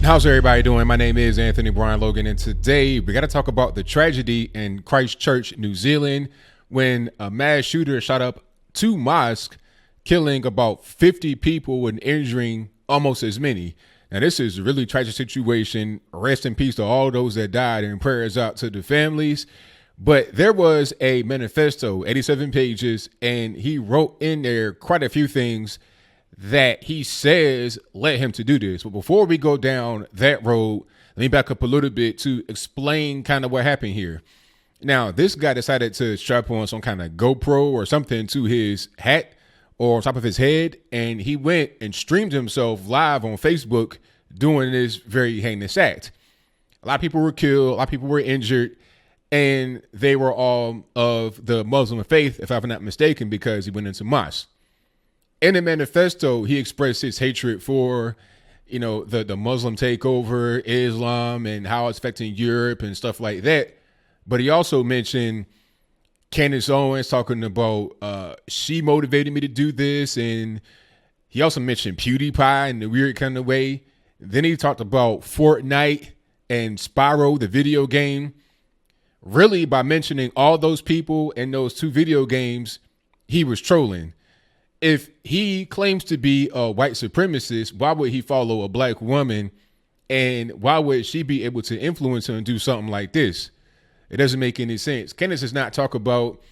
How's everybody doing? My name is Anthony Brian Logan, and today we got to talk about the tragedy in Christchurch, New Zealand, when a mass shooter shot up 2 mosques, killing about 50 people and injuring almost as many. Now, this is a really tragic situation. Rest in peace to all those that died, and prayers out to the families. But there was a manifesto, 87 pages, and he wrote in there quite a few things that he says led him to do this. But before we go down that road, let me back up a little bit to explain kind of what happened here. Now, this guy decided to strap on some kind of GoPro or something to his hat or on top of his head, and he went and streamed himself live on Facebook doing this very heinous act. A lot of people were killed, a lot of people were injured, and they were all of the Muslim faith, if I'm not mistaken, because he went into mosque. In the manifesto, he expressed his hatred for, the Muslim takeover, Islam, and how it's affecting Europe and stuff like that. But he also mentioned Candace Owens talking about she motivated me to do this. And he also mentioned PewDiePie in a weird kind of way. Then he talked about Fortnite and Spyro, the video game. Really, by mentioning all those people and those 2 video games, he was trolling. If he claims to be a white supremacist, why would he follow a black woman? And why would she be able to influence him and do something like this? It doesn't make any sense. Candace does not talk about,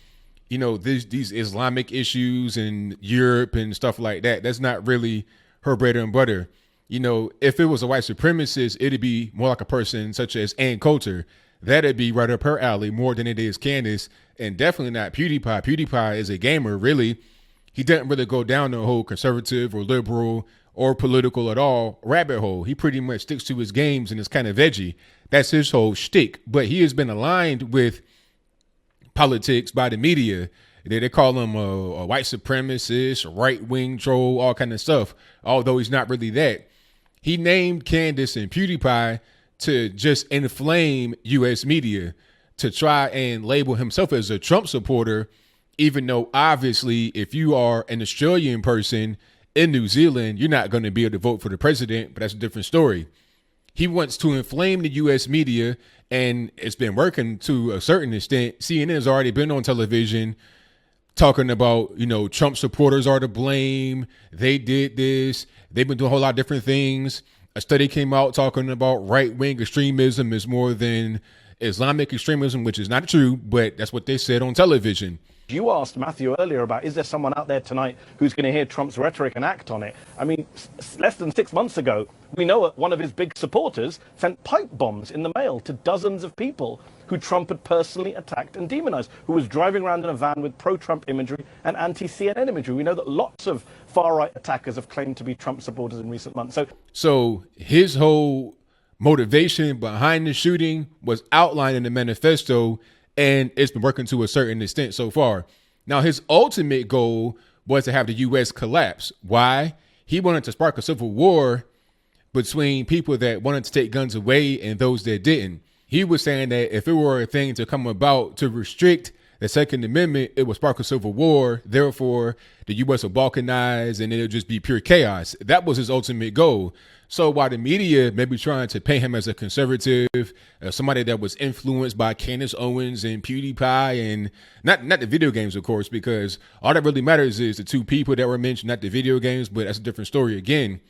these Islamic issues in Europe and stuff like that. That's not really her bread and butter. If it was a white supremacist, it'd be more like a person such as Ann Coulter. That'd be right up her alley more than it is Candace, and definitely not PewDiePie. PewDiePie is a gamer, really. He doesn't really go down the whole conservative or liberal or political at all rabbit hole. He pretty much sticks to his games and is kind of edgy. That's his whole shtick. But he has been aligned with politics by the media. They call him a white supremacist, right-wing troll, all kind of stuff, although he's not really that. He named Candace and PewDiePie to just inflame U.S. media, to try and label himself as a Trump supporter, even though obviously if you are an Australian person in New Zealand, you're not going to be able to vote for the president, but that's a different story. He wants to inflame the U.S. media, and it's been working to a certain extent. CNN has already been on television talking about, Trump supporters are to blame. They did this. They've been doing a whole lot of different things. A study came out talking about right-wing extremism is more than Islamic extremism, which is not true, but that's what they said on television. You asked Matthew earlier about, is there someone out there tonight who's going to hear Trump's rhetoric and act on it? I mean, less than 6 months ago, we know one of his big supporters sent pipe bombs in the mail to dozens of people who Trump had personally attacked and demonized, who was driving around in a van with pro-Trump imagery and anti-CNN imagery. We know that lots of far-right attackers have claimed to be Trump supporters in recent months. So his whole motivation behind the shooting was outlined in the manifesto, and it's been working to a certain extent so far. Now, his ultimate goal was to have the U.S. collapse. Why? He wanted to spark a civil war between people that wanted to take guns away and those that didn't. He was saying that if it were a thing to come about to restrict the Second Amendment, it would spark a civil war. Therefore, the U.S. will balkanize and it'll just be pure chaos. That was his ultimate goal. So while the media may be trying to paint him as a conservative, somebody that was influenced by Candace Owens and PewDiePie, and not the video games, of course, because all that really matters is the 2 people that were mentioned, not the video games, but that's a different story again.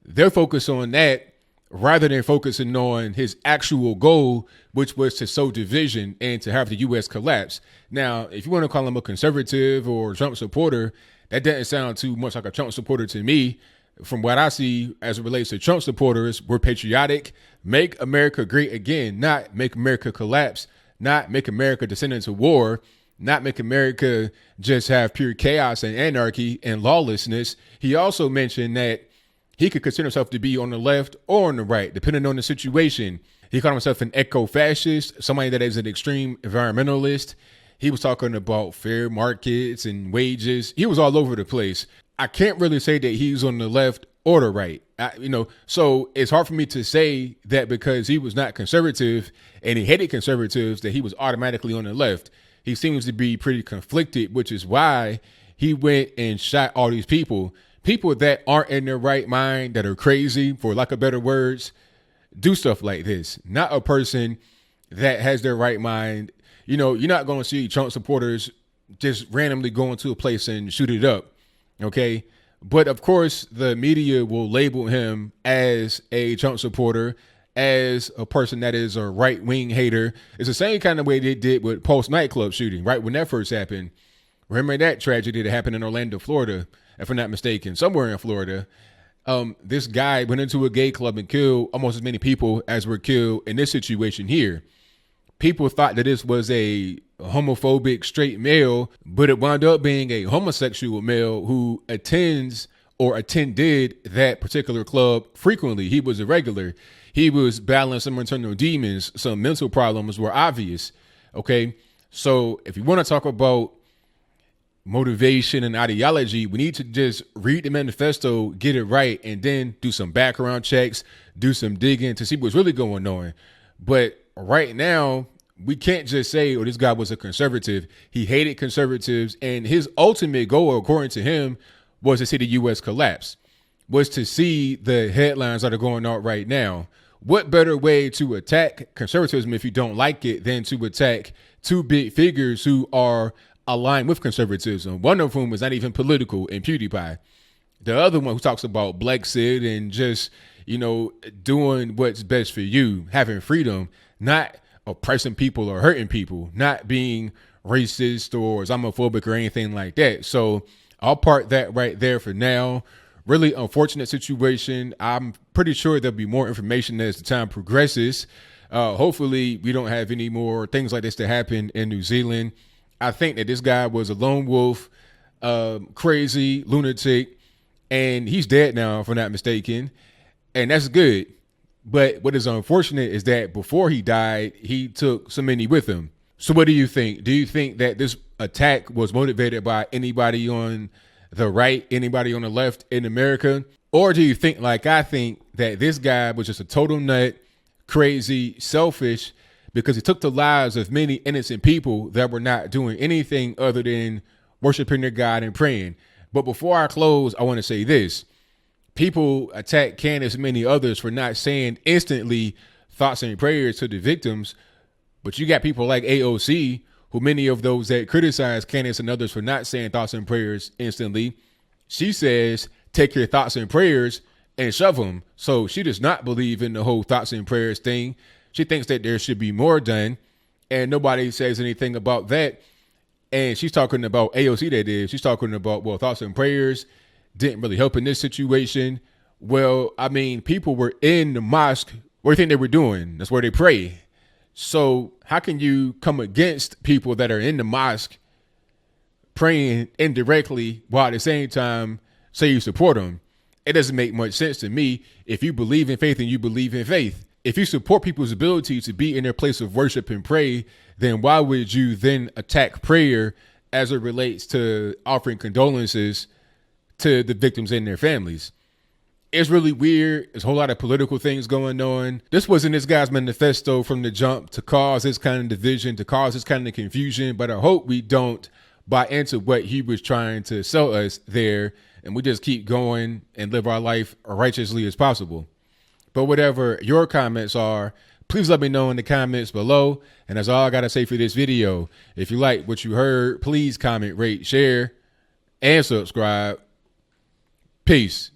They're focused on that rather than focusing on his actual goal, which was to sow division and to have the U.S. collapse. Now, if you want to call him a conservative or Trump supporter, that doesn't sound too much like a Trump supporter to me. From what I see as it relates to Trump supporters, we're patriotic, make America great again, not make America collapse, not make America descend into war, not make America just have pure chaos and anarchy and lawlessness. He also mentioned that he could consider himself to be on the left or on the right, depending on the situation. He called himself an eco-fascist, somebody that is an extreme environmentalist. He was talking about fair markets and wages. He was all over the place. I can't really say that he's on the left or the right, so it's hard for me to say that because he was not conservative and he hated conservatives that he was automatically on the left. He seems to be pretty conflicted, which is why he went and shot all these people. people that aren't in their right mind, that are crazy, for lack of better words, do stuff like this. Not a person that has their right mind. You know, you're not going to see Trump supporters just randomly go into a place and shoot it up. Okay. But of course, the media will label him as a Trump supporter, as a person that is a right wing hater. It's the same kind of way they did with Pulse nightclub shooting, right? When that first happened. Remember that tragedy that happened in Orlando, Florida, if I'm not mistaken, somewhere in Florida. This guy went into a gay club and killed almost as many people as were killed in this situation here. People thought that this was a homophobic straight male, but it wound up being a homosexual male who attends or attended that particular club frequently. He was a regular. He was battling some internal demons. Some mental problems were obvious. Okay. So if you want to talk about motivation and ideology, we need to just read the manifesto, get it right, and then do some background checks, do some digging to see what's really going on. But right now, we can't just say, oh, this guy was a conservative. He hated conservatives, and his ultimate goal, according to him, was to see the U.S. collapse, was to see the headlines that are going on right now. What better way to attack conservatism if you don't like it than to attack two big figures who are aligned with conservatism? One of whom is not even political, in PewDiePie. The other one who talks about Blexit and just, you know, doing what's best for you, having freedom, not oppressing people or hurting people, not being racist or Islamophobic or anything like that. So I'll park that right there for now. Really unfortunate situation. I'm pretty sure there'll be more information as the time progresses. Hopefully we don't have any more things like this to happen in New Zealand. I think that this guy was a lone wolf, crazy lunatic, and he's dead now, if I'm not mistaken. And that's good. But what is unfortunate is that before he died, he took so many with him. So what do you think? Do you think that this attack was motivated by anybody on the right, anybody on the left in America? Or do you think, like I think, that this guy was just a total nut, crazy, selfish, because he took the lives of many innocent people that were not doing anything other than worshiping their God and praying? But before I close, I want to say this. People attack Candace and many others for not saying instantly thoughts and prayers to the victims. But you got people like AOC, who many of those that criticize Candace and others for not saying thoughts and prayers instantly, she says, take your thoughts and prayers and shove them. So she does not believe in the whole thoughts and prayers thing. She thinks that there should be more done, and nobody says anything about that. And she's talking about AOC, that is. She's talking about, well, thoughts and prayers didn't really help in this situation. Well, I mean, people were in the mosque. What do you think they were doing? That's where they pray. So how can you come against people that are in the mosque praying indirectly while at the same time say you support them? It doesn't make much sense to me. If you believe in faith and you believe in faith, if you support people's ability to be in their place of worship and pray, then why would you then attack prayer as it relates to offering condolences to the victims and their families? It's really weird. There's a whole lot of political things going on. This wasn't this guy's manifesto from the jump to cause this kind of division, to cause this kind of confusion. But I hope we don't buy into what he was trying to sell us there, and we just keep going and live our life righteously as possible. But whatever your comments are, please let me know in the comments below. And that's all I got to say for this video. If you like what you heard, please comment, rate, share, and subscribe. Peace.